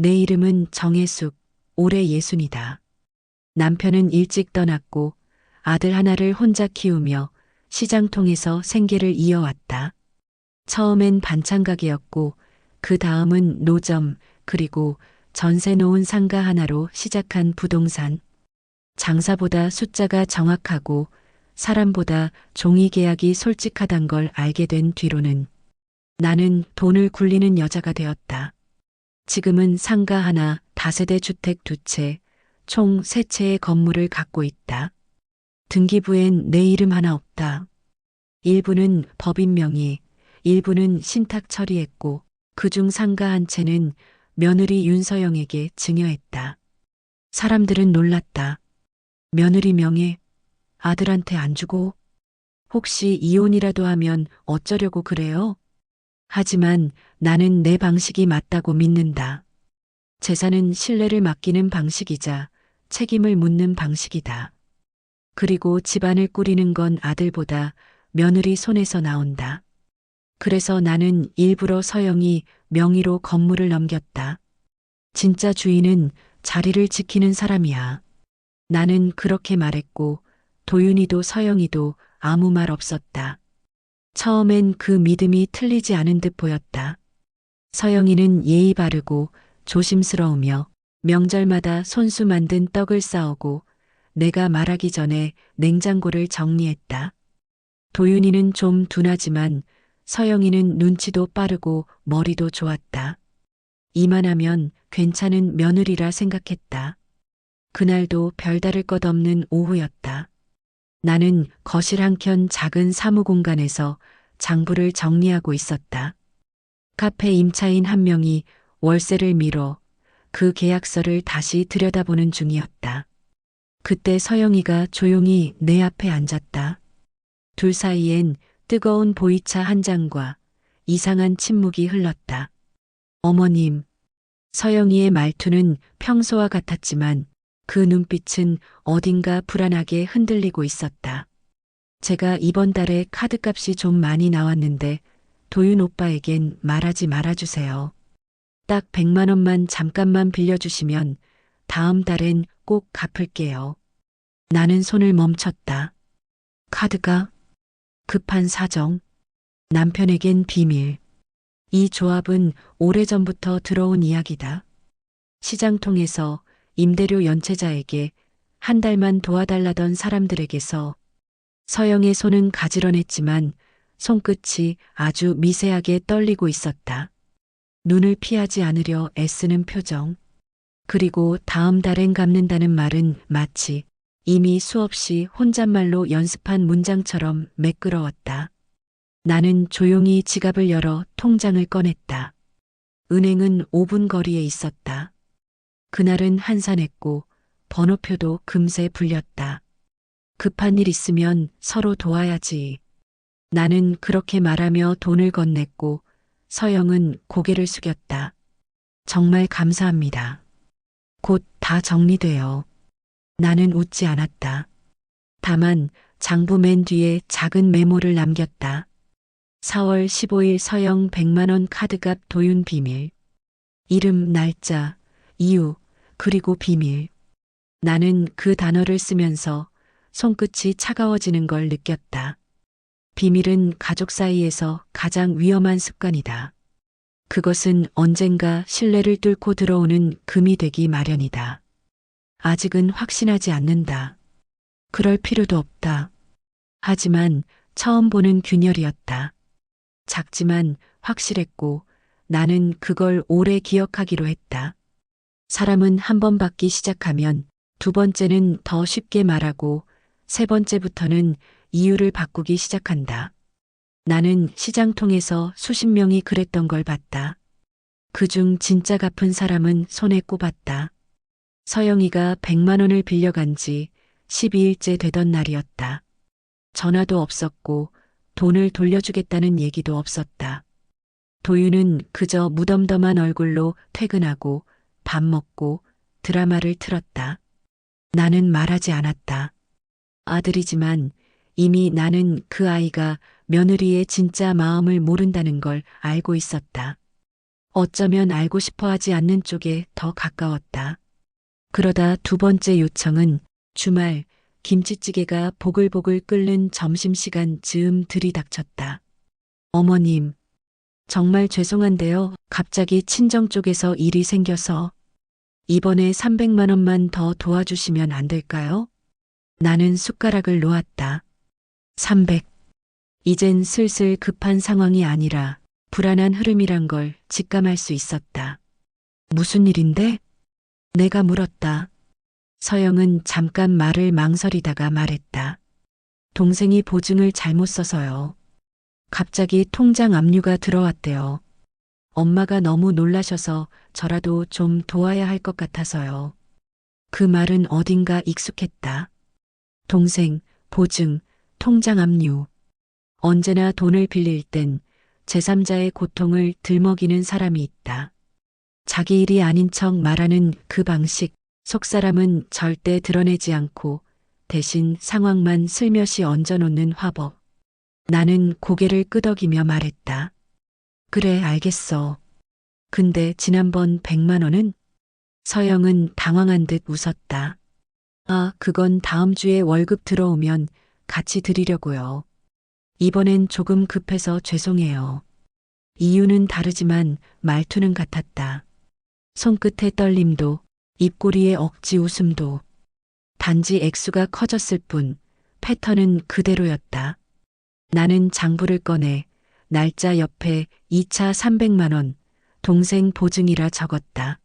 내 이름은 정혜숙, 올해 60이다. 남편은 일찍 떠났고 아들 하나를 혼자 키우며 시장통에서 생계를 이어왔다. 처음엔 반찬 가게였고 그 다음은 노점, 그리고 전세 놓은 상가 하나로 시작한 부동산. 장사보다 숫자가 정확하고 사람보다 종이 계약이 솔직하단 걸 알게 된 뒤로는 나는 돈을 굴리는 여자가 되었다. 지금은 상가 하나, 다세대 주택 2채, 총 3채의 건물을 갖고 있다. 등기부엔 내 이름 하나 없다. 일부는 법인 명의, 일부는 신탁 처리했고 그중 상가 한 채는 며느리 윤서영에게 증여했다. 사람들은 놀랐다. 며느리 명예, 아들한테 안 주고? 혹시 이혼이라도 하면 어쩌려고 그래요? 하지만 나는 내 방식이 맞다고 믿는다. 재산은 신뢰를 맡기는 방식이자 책임을 묻는 방식이다. 그리고 집안을 꾸리는 건 아들보다 며느리 손에서 나온다. 그래서 나는 일부러 서영이 명의로 건물을 넘겼다. 진짜 주인은 자리를 지키는 사람이야. 나는 그렇게 말했고 도윤이도 서영이도 아무 말 없었다. 처음엔 그 믿음이 틀리지 않은 듯 보였다. 서영이는 예의 바르고 조심스러우며 명절마다 손수 만든 떡을 싸오고 내가 말하기 전에 냉장고를 정리했다. 도윤이는 좀 둔하지만 서영이는 눈치도 빠르고 머리도 좋았다. 이만하면 괜찮은 며느리라 생각했다. 그날도 별다를 것 없는 오후였다. 나는 거실 한켠 작은 사무공간에서 장부를 정리하고 있었다. 카페 임차인 한 명이 월세를 미뤄 그 계약서를 다시 들여다보는 중이었다. 그때 서영이가 조용히 내 앞에 앉았다. 둘 사이엔 뜨거운 보이차 한 잔과 이상한 침묵이 흘렀다. 어머님, 서영이의 말투는 평소와 같았지만 그 눈빛은 어딘가 불안하게 흔들리고 있었다. 제가 이번 달에 카드값이 좀 많이 나왔는데 도윤 오빠에겐 말하지 말아주세요. 딱 100만 원만 잠깐만 빌려주시면 다음 달엔 꼭 갚을게요. 나는 손을 멈췄다. 카드가? 급한 사정. 남편에겐 비밀. 이 조합은 오래전부터 들어온 이야기다. 시장통에서 임대료 연체자에게 한 달만 도와달라던 사람들에게서 서영의 손은 가지런했지만 손끝이 아주 미세하게 떨리고 있었다. 눈을 피하지 않으려 애쓰는 표정. 그리고 다음 달엔 갚는다는 말은 마치 이미 수없이 혼잣말로 연습한 문장처럼 매끄러웠다. 나는 조용히 지갑을 열어 통장을 꺼냈다. 은행은 5분 거리에 있었다. 그날은 한산했고 번호표도 금세 불렸다. 급한 일 있으면 서로 도와야지. 나는 그렇게 말하며 돈을 건넸고 서영은 고개를 숙였다. 정말 감사합니다. 곧 다 정리돼요. 나는 웃지 않았다. 다만 장부 맨 뒤에 작은 메모를 남겼다. 4월 15일 서영 100만 원 카드값 도윤 비밀. 이름, 날짜, 이유, 그리고 비밀. 나는 그 단어를 쓰면서 손끝이 차가워지는 걸 느꼈다. 비밀은 가족 사이에서 가장 위험한 습관이다. 그것은 언젠가 신뢰를 뚫고 들어오는 금이 되기 마련이다. 아직은 확신하지 않는다. 그럴 필요도 없다. 하지만 처음 보는 균열이었다. 작지만 확실했고 나는 그걸 오래 기억하기로 했다. 사람은 한 번 받기 시작하면 두 번째는 더 쉽게 말하고 세 번째부터는 이유를 바꾸기 시작한다. 나는 시장통에서 수십 명이 그랬던 걸 봤다. 그중 진짜 갚은 사람은 손에 꼽았다. 서영이가 100만 원을 빌려간 지 12일째 되던 날이었다. 전화도 없었고 돈을 돌려주겠다는 얘기도 없었다. 도윤은 그저 무덤덤한 얼굴로 퇴근하고 밥 먹고 드라마를 틀었다. 나는 말하지 않았다. 아들이지만 이미 나는 그 아이가 며느리의 진짜 마음을 모른다는 걸 알고 있었다. 어쩌면 알고 싶어 하지 않는 쪽에 더 가까웠다. 그러다 두 번째 요청은 주말 김치찌개가 보글보글 끓는 점심시간 즈음 들이닥쳤다. 어머님, 정말 죄송한데요. 갑자기 친정 쪽에서 일이 생겨서 이번에 300만 원만 더 도와주시면 안 될까요? 나는 숟가락을 놓았다. 300. 이젠 슬슬 급한 상황이 아니라 불안한 흐름이란 걸 직감할 수 있었다. 무슨 일인데? 내가 물었다. 서영은 잠깐 말을 망설이다가 말했다. 동생이 보증을 잘못 써서요. 갑자기 통장 압류가 들어왔대요. 엄마가 너무 놀라셔서 저라도 좀 도와야 할 것 같아서요. 그 말은 어딘가 익숙했다. 동생, 보증, 통장 압류. 언제나 돈을 빌릴 땐 제3자의 고통을 들먹이는 사람이 있다. 자기 일이 아닌 척 말하는 그 방식, 속사람은 절대 드러내지 않고 대신 상황만 슬며시 얹어놓는 화법. 나는 고개를 끄덕이며 말했다. 그래, 알겠어. 근데 지난번 100만 원은? 서영은 당황한 듯 웃었다. 아, 그건 다음 주에 월급 들어오면 같이 드리려고요. 이번엔 조금 급해서 죄송해요. 이유는 다르지만 말투는 같았다. 손끝의 떨림도, 입꼬리의 억지 웃음도. 단지 액수가 커졌을 뿐 패턴은 그대로였다. 나는 장부를 꺼내 날짜 옆에 2차 300만 원, 동생 보증이라 적었다.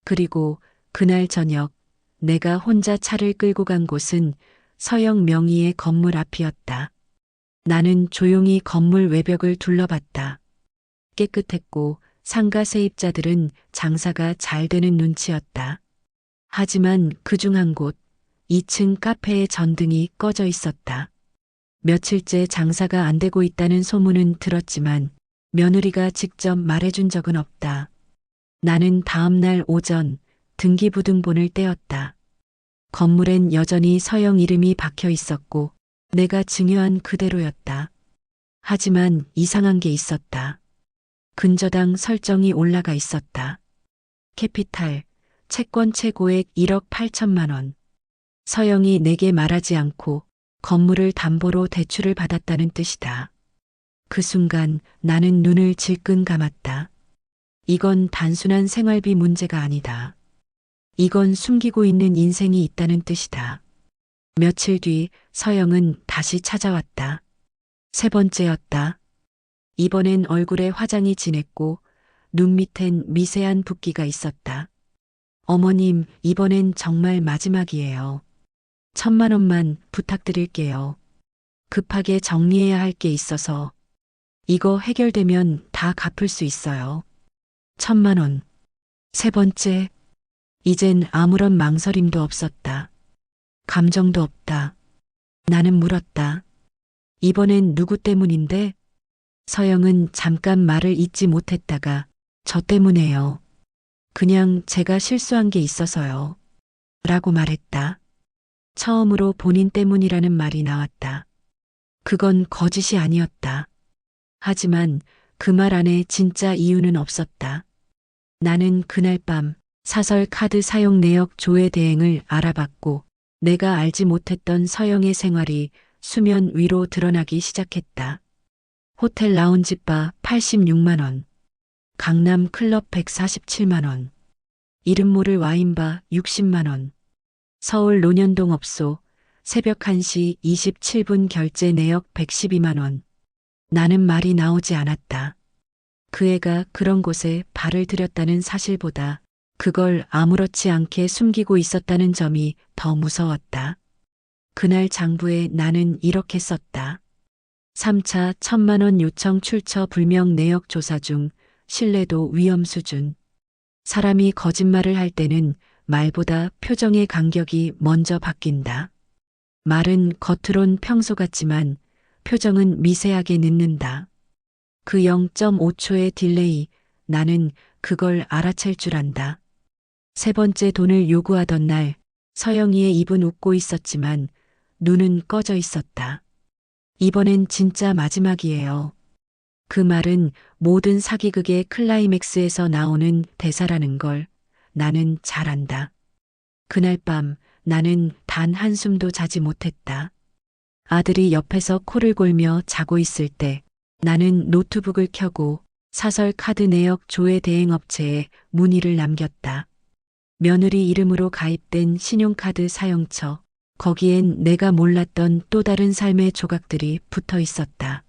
그리고 그날 저녁 내가 혼자 차를 끌고 간 곳은 서영 명의의 건물 앞이었다. 나는 조용히 건물 외벽을 둘러봤다. 깨끗했고 상가 세입자들은 장사가 잘 되는 눈치였다. 하지만 그중 한 곳, 2층 카페의 전등이 꺼져 있었다. 며칠째 장사가 안 되고 있다는 소문은 들었지만 며느리가 직접 말해준 적은 없다. 나는 다음 날 오전 등기부등본을 떼었다. 건물엔 여전히 서영 이름이 박혀 있었고 내가 증여한 그대로였다. 하지만 이상한 게 있었다. 근저당 설정이 올라가 있었다. 캐피탈, 채권 최고액 1억 8천만 원. 서영이 내게 말하지 않고 건물을 담보로 대출을 받았다는 뜻이다. 그 순간 나는 눈을 질끈 감았다. 이건 단순한 생활비 문제가 아니다. 이건 숨기고 있는 인생이 있다는 뜻이다. 며칠 뒤 서영은 다시 찾아왔다. 세 번째였다. 이번엔 얼굴에 화장이 진했고 눈 밑엔 미세한 붓기가 있었다. 어머님, 이번엔 정말 마지막이에요. 1,000만 원만 부탁드릴게요. 급하게 정리해야 할 게 있어서 이거 해결되면 다 갚을 수 있어요. 1,000만 원. 세 번째. 이젠 아무런 망설임도 없었다. 감정도 없다. 나는 물었다. 이번엔 누구 때문인데? 서영은 잠깐 말을 잇지 못했다가 저 때문에요. 그냥 제가 실수한 게 있어서요. 라고 말했다. 처음으로 본인 때문이라는 말이 나왔다. 그건 거짓이 아니었다. 하지만 그 말 안에 진짜 이유는 없었다. 나는 그날 밤 사설 카드 사용 내역 조회 대행을 알아봤고 내가 알지 못했던 서영의 생활이 수면 위로 드러나기 시작했다. 호텔 라운지바 86만 원, 강남 클럽 147만 원, 이름 모를 와인바 60만 원, 서울 논현동 업소 새벽 1시 27분 결제 내역 112만 원. 나는 말이 나오지 않았다. 그 애가 그런 곳에 발을 들였다는 사실보다 그걸 아무렇지 않게 숨기고 있었다는 점이 더 무서웠다. 그날 장부에 나는 이렇게 썼다. 3차 1,000만 원 요청 출처 불명 내역 조사 중 신뢰도 위험 수준. 사람이 거짓말을 할 때는 말보다 표정의 간격이 먼저 바뀐다. 말은 겉으론 평소 같지만 표정은 미세하게 늦는다. 그 0.5초의 딜레이, 나는 그걸 알아챌 줄 안다. 세 번째 돈을 요구하던 날 서영이의 입은 웃고 있었지만 눈은 꺼져 있었다. 이번엔 진짜 마지막이에요. 그 말은 모든 사기극의 클라이맥스에서 나오는 대사라는 걸 나는 잘 안다. 그날 밤 나는 단 한숨도 자지 못했다. 아들이 옆에서 코를 골며 자고 있을 때 나는 노트북을 켜고 사설 카드 내역 조회 대행업체에 문의를 남겼다. 며느리 이름으로 가입된 신용카드 사용처, 거기엔 내가 몰랐던 또 다른 삶의 조각들이 붙어 있었다.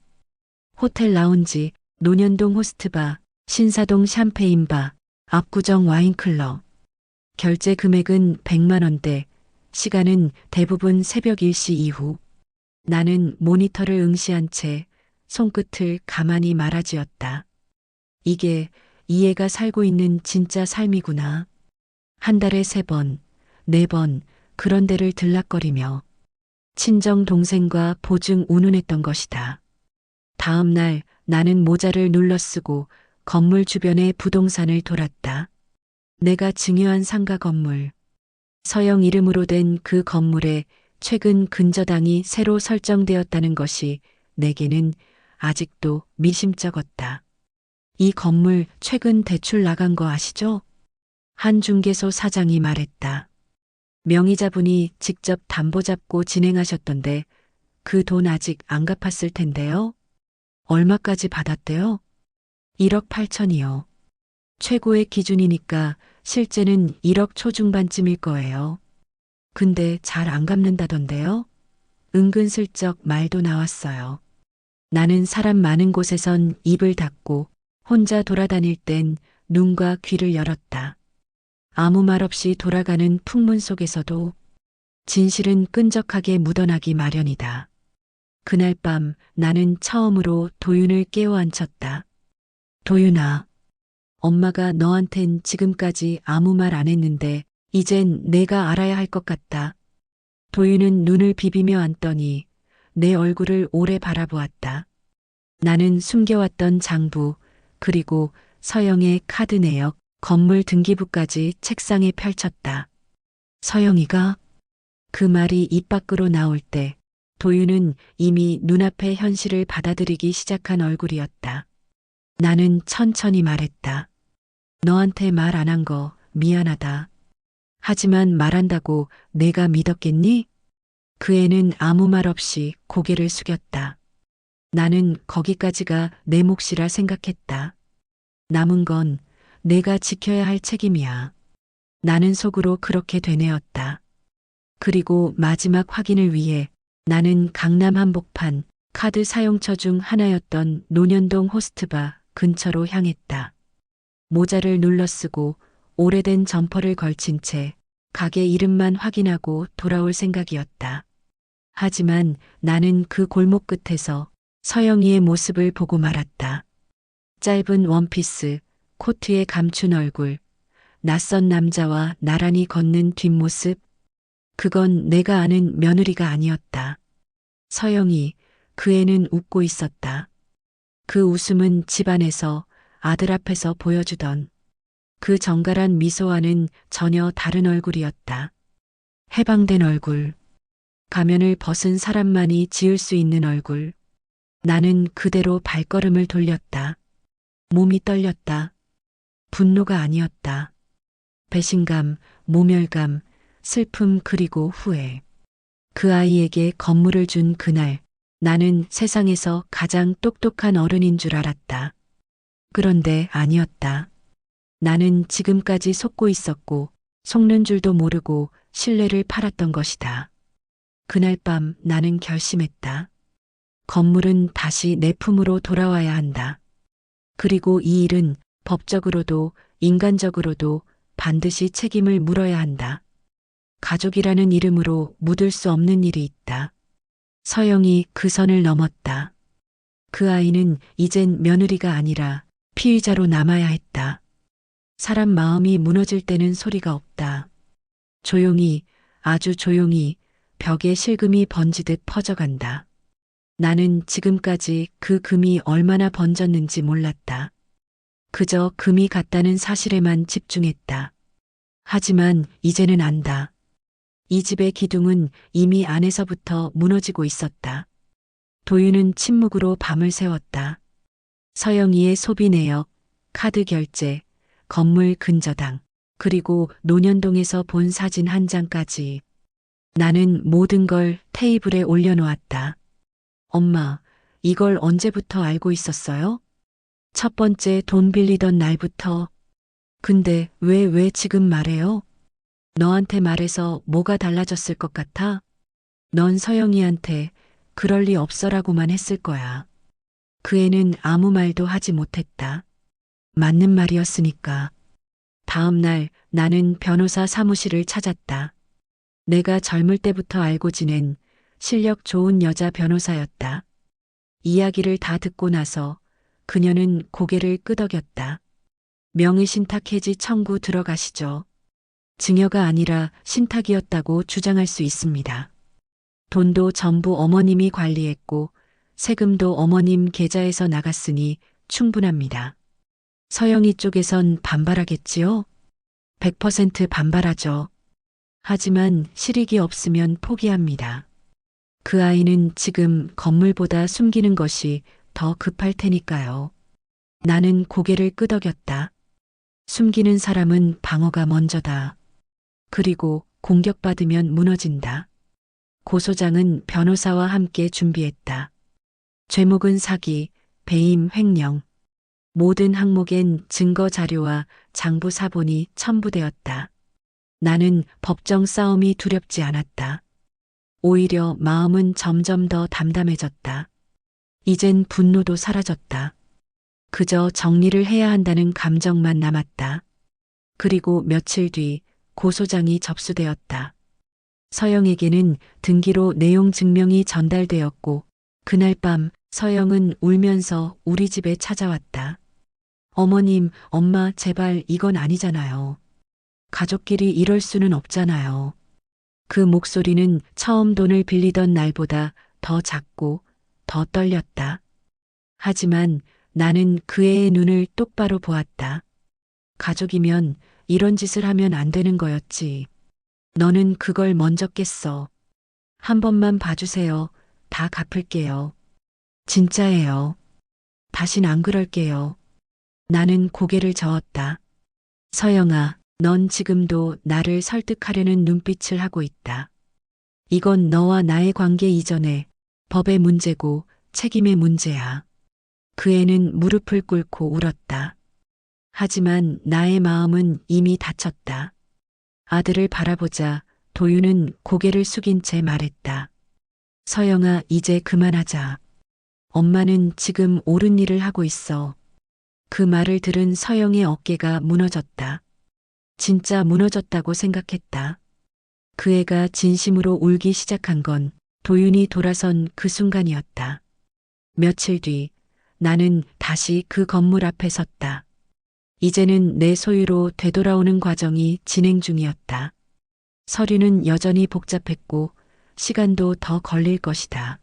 호텔 라운지, 논현동 호스트바, 신사동 샴페인바, 압구정 와인클럽. 결제 금액은 100만 원대, 시간은 대부분 새벽 1시 이후. 나는 모니터를 응시한 채 손끝을 가만히 말아쥐었다. 이게 이 애가 살고 있는 진짜 삶이구나. 한 달에 3번, 4번 그런 데를 들락거리며 친정 동생과 보증 운운했던 것이다. 다음 날 나는 모자를 눌러쓰고 건물 주변의 부동산을 돌았다. 내가 증여한 상가 건물. 서영 이름으로 된 그 건물에 최근 근저당이 새로 설정되었다는 것이 내게는 아직도 미심쩍었다. 이 건물 최근 대출 나간 거 아시죠? 한 중개소 사장이 말했다. 명의자분이 직접 담보 잡고 진행하셨던데 그 돈 아직 안 갚았을 텐데요. 얼마까지 받았대요? 1억 8천이요. 최고의 기준이니까 실제는 1억 초중반쯤일 거예요. 근데 잘 안 갚는다던데요? 은근슬쩍 말도 나왔어요. 나는 사람 많은 곳에선 입을 닫고 혼자 돌아다닐 땐 눈과 귀를 열었다. 아무 말 없이 돌아가는 풍문 속에서도 진실은 끈적하게 묻어나기 마련이다. 그날 밤 나는 처음으로 도윤을 깨워 앉혔다. 도윤아, 엄마가 너한텐 지금까지 아무 말 안 했는데 이젠 내가 알아야 할 것 같다. 도윤은 눈을 비비며 앉더니 내 얼굴을 오래 바라보았다. 나는 숨겨왔던 장부, 그리고 서영의 카드 내역, 건물 등기부까지 책상에 펼쳤다. 서영이가 그 말이 입 밖으로 나올 때 도윤은 이미 눈앞의 현실을 받아들이기 시작한 얼굴이었다. 나는 천천히 말했다. 너한테 말 안 한 거 미안하다. 하지만 말한다고 내가 믿었겠니? 그 애는 아무 말 없이 고개를 숙였다. 나는 거기까지가 내 몫이라 생각했다. 남은 건 내가 지켜야 할 책임이야. 나는 속으로 그렇게 되뇌었다. 그리고 마지막 확인을 위해 나는 강남 한복판 카드 사용처 중 하나였던 논현동 호스트바 근처로 향했다. 모자를 눌러쓰고 오래된 점퍼를 걸친 채 가게 이름만 확인하고 돌아올 생각이었다. 하지만 나는 그 골목 끝에서 서영이의 모습을 보고 말았다. 짧은 원피스, 코트에 감춘 얼굴, 낯선 남자와 나란히 걷는 뒷모습. 그건 내가 아는 며느리가 아니었다. 서영이, 그 애는 웃고 있었다. 그 웃음은 집안에서 아들 앞에서 보여주던 그 정갈한 미소와는 전혀 다른 얼굴이었다. 해방된 얼굴. 가면을 벗은 사람만이 지을 수 있는 얼굴. 나는 그대로 발걸음을 돌렸다. 몸이 떨렸다. 분노가 아니었다. 배신감, 모멸감, 슬픔 그리고 후회. 그 아이에게 건물을 준 그날 나는 세상에서 가장 똑똑한 어른인 줄 알았다. 그런데 아니었다. 나는 지금까지 속고 있었고 속는 줄도 모르고 신뢰를 팔았던 것이다. 그날 밤 나는 결심했다. 건물은 다시 내 품으로 돌아와야 한다. 그리고 이 일은 법적으로도 인간적으로도 반드시 책임을 물어야 한다. 가족이라는 이름으로 묻을 수 없는 일이 있다. 서영이 그 선을 넘었다. 그 아이는 이젠 며느리가 아니라 피의자로 남아야 했다. 사람 마음이 무너질 때는 소리가 없다. 조용히, 아주 조용히 벽에 실금이 번지듯 퍼져간다. 나는 지금까지 그 금이 얼마나 번졌는지 몰랐다. 그저 금이 같다는 사실에만 집중했다. 하지만 이제는 안다. 이 집의 기둥은 이미 안에서부터 무너지고 있었다. 도윤은 침묵으로 밤을 새웠다. 서영이의 소비 내역, 카드 결제, 건물 근저당, 그리고 논현동에서 본 사진 한 장까지. 나는 모든 걸 테이블에 올려놓았다. 엄마, 이걸 언제부터 알고 있었어요? 첫 번째 돈 빌리던 날부터. 근데 왜 지금 말해요? 너한테 말해서 뭐가 달라졌을 것 같아? 넌 서영이한테 그럴 리 없어라고만 했을 거야. 그 애는 아무 말도 하지 못했다. 맞는 말이었으니까. 다음 날 나는 변호사 사무실을 찾았다. 내가 젊을 때부터 알고 지낸 실력 좋은 여자 변호사였다. 이야기를 다 듣고 나서 그녀는 고개를 끄덕였다. 명의신탁 해지 청구 들어가시죠. 증여가 아니라 신탁이었다고 주장할 수 있습니다. 돈도 전부 어머님이 관리했고 세금도 어머님 계좌에서 나갔으니 충분합니다. 서영이 쪽에선 반발하겠지요? 100% 반발하죠. 하지만 실익이 없으면 포기합니다. 그 아이는 지금 건물보다 숨기는 것이 더 급할 테니까요. 나는 고개를 끄덕였다. 숨기는 사람은 방어가 먼저다. 그리고 공격받으면 무너진다. 고소장은 변호사와 함께 준비했다. 죄목은 사기, 배임, 횡령. 모든 항목엔 증거 자료와 장부 사본이 첨부되었다. 나는 법정 싸움이 두렵지 않았다. 오히려 마음은 점점 더 담담해졌다. 이젠 분노도 사라졌다. 그저 정리를 해야 한다는 감정만 남았다. 그리고 며칠 뒤 고소장이 접수되었다. 서영에게는 등기로 내용 증명이 전달되었고 그날 밤 서영은 울면서 우리 집에 찾아왔다. 어머님, 엄마, 제발 이건 아니잖아요. 가족끼리 이럴 수는 없잖아요. 그 목소리는 처음 돈을 빌리던 날보다 더 작고 더 떨렸다. 하지만 나는 그 애의 눈을 똑바로 보았다. 가족이면 이런 짓을 하면 안 되는 거였지. 너는 그걸 먼저 깼어. 한 번만 봐주세요. 다 갚을게요. 진짜예요. 다신 안 그럴게요. 나는 고개를 저었다. 서영아, 넌 지금도 나를 설득하려는 눈빛을 하고 있다. 이건 너와 나의 관계 이전에 법의 문제고 책임의 문제야. 그 애는 무릎을 꿇고 울었다. 하지만 나의 마음은 이미 다쳤다. 아들을 바라보자 도윤은 고개를 숙인 채 말했다. 서영아, 이제 그만하자. 엄마는 지금 옳은 일을 하고 있어. 그 말을 들은 서영의 어깨가 무너졌다. 진짜 무너졌다고 생각했다. 그 애가 진심으로 울기 시작한 건 도윤이 돌아선 그 순간이었다. 며칠 뒤 나는 다시 그 건물 앞에 섰다. 이제는 내 소유로 되돌아오는 과정이 진행 중이었다. 서류는 여전히 복잡했고 시간도 더 걸릴 것이다.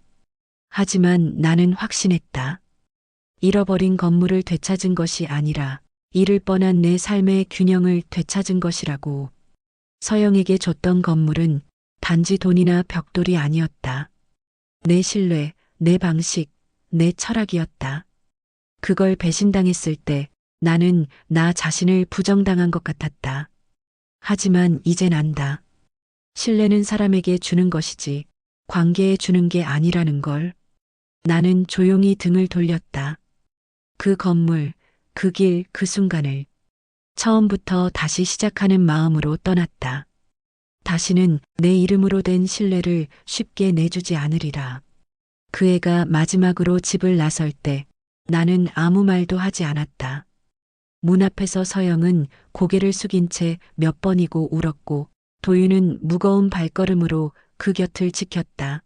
하지만 나는 확신했다. 잃어버린 건물을 되찾은 것이 아니라 잃을 뻔한 내 삶의 균형을 되찾은 것이라고. 서영에게 줬던 건물은 단지 돈이나 벽돌이 아니었다. 내 신뢰, 내 방식, 내 철학이었다. 그걸 배신당했을 때 나는 나 자신을 부정당한 것 같았다. 하지만 이젠 안다. 신뢰는 사람에게 주는 것이지 관계에 주는 게 아니라는 걸. 나는 조용히 등을 돌렸다. 그 건물, 그 길, 그 순간을 처음부터 다시 시작하는 마음으로 떠났다. 다시는 내 이름으로 된 신뢰를 쉽게 내주지 않으리라. 그 애가 마지막으로 집을 나설 때 나는 아무 말도 하지 않았다. 문 앞에서 서영은 고개를 숙인 채 몇 번이고 울었고 도윤은 무거운 발걸음으로 그 곁을 지켰다.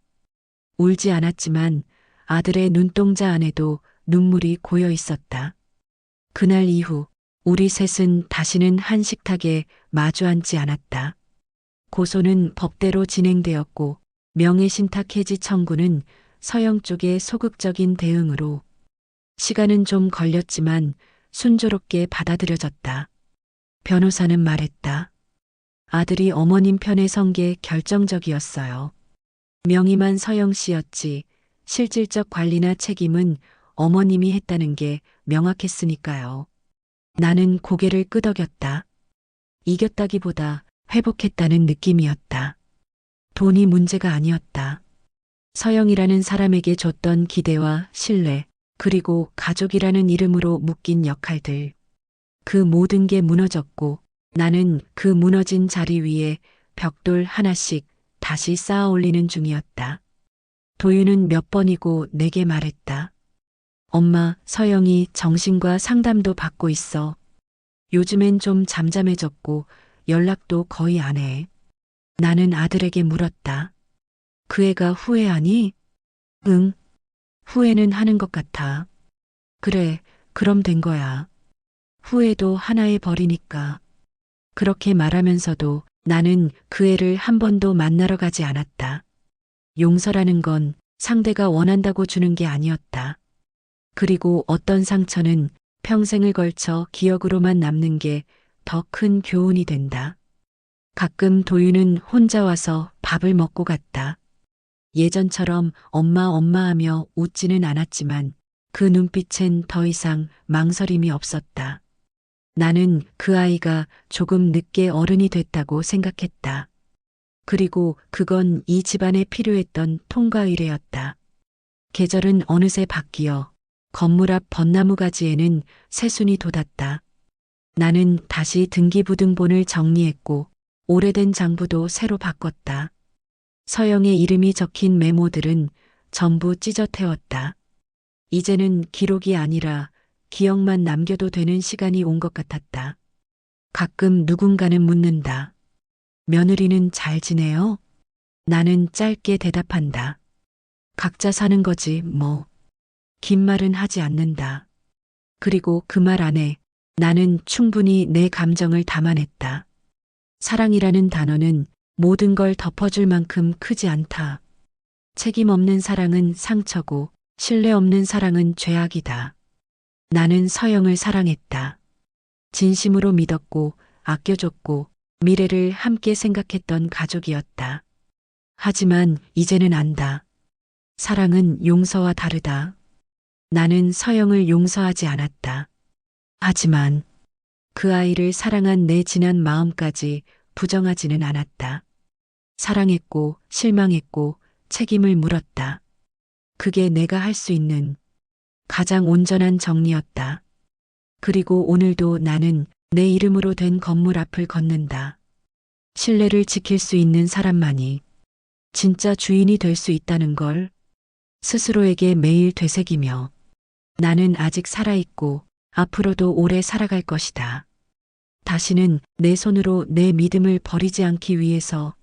울지 않았지만 아들의 눈동자 안에도 눈물이 고여 있었다. 그날 이후 우리 셋은 다시는 한 식탁에 마주 앉지 않았다. 고소는 법대로 진행되었고 명예신탁 해지 청구는 서영 쪽의 소극적인 대응으로. 시간은 좀 걸렸지만 순조롭게 받아들여졌다. 변호사는 말했다. 아들이 어머님 편에 선 게 결정적이었어요. 명의만 서영 씨였지 실질적 관리나 책임은 어머님이 했다는 게 명확했으니까요. 나는 고개를 끄덕였다. 이겼다기보다 회복했다는 느낌이었다. 돈이 문제가 아니었다. 서영이라는 사람에게 줬던 기대와 신뢰, 그리고 가족이라는 이름으로 묶인 역할들. 그 모든 게 무너졌고 나는 그 무너진 자리 위에 벽돌 하나씩 다시 쌓아 올리는 중이었다. 도윤은 몇 번이고 내게 말했다. 엄마, 서영이 정신과 상담도 받고 있어. 요즘엔 좀 잠잠해졌고 연락도 거의 안 해. 나는 아들에게 물었다. 그 애가 후회하니? 응, 후회는 하는 것 같아. 그래, 그럼 된 거야. 후회도 하나의 벌이니까. 그렇게 말하면서도 나는 그 애를 한 번도 만나러 가지 않았다. 용서라는 건 상대가 원한다고 주는 게 아니었다. 그리고 어떤 상처는 평생을 걸쳐 기억으로만 남는 게 더 큰 교훈이 된다. 가끔 도윤은 혼자 와서 밥을 먹고 갔다. 예전처럼 엄마 엄마 하며 웃지는 않았지만 그 눈빛엔 더 이상 망설임이 없었다. 나는 그 아이가 조금 늦게 어른이 됐다고 생각했다. 그리고 그건 이 집안에 필요했던 통과 의례였다. 계절은 어느새 바뀌어 건물 앞 벚나무 가지에는 새순이 돋았다. 나는 다시 등기부등본을 정리했고 오래된 장부도 새로 바꿨다. 서영의 이름이 적힌 메모들은 전부 찢어 태웠다. 이제는 기록이 아니라 기억만 남겨도 되는 시간이 온 것 같았다. 가끔 누군가는 묻는다. 며느리는 잘 지내요? 나는 짧게 대답한다. 각자 사는 거지, 뭐. 긴 말은 하지 않는다. 그리고 그 말 안에 나는 충분히 내 감정을 담아냈다. 사랑이라는 단어는 모든 걸 덮어줄 만큼 크지 않다. 책임 없는 사랑은 상처고 신뢰 없는 사랑은 죄악이다. 나는 서영을 사랑했다. 진심으로 믿었고 아껴줬고 미래를 함께 생각했던 가족이었다. 하지만 이제는 안다. 사랑은 용서와 다르다. 나는 서영을 용서하지 않았다. 하지만 그 아이를 사랑한 내 지난 마음까지 부정하지는 않았다. 사랑했고 실망했고 책임을 물었다. 그게 내가 할 수 있는 가장 온전한 정리였다. 그리고 오늘도 나는 내 이름으로 된 건물 앞을 걷는다. 신뢰를 지킬 수 있는 사람만이 진짜 주인이 될 수 있다는 걸 스스로에게 매일 되새기며 나는 아직 살아있고 앞으로도 오래 살아갈 것이다. 다시는 내 손으로 내 믿음을 버리지 않기 위해서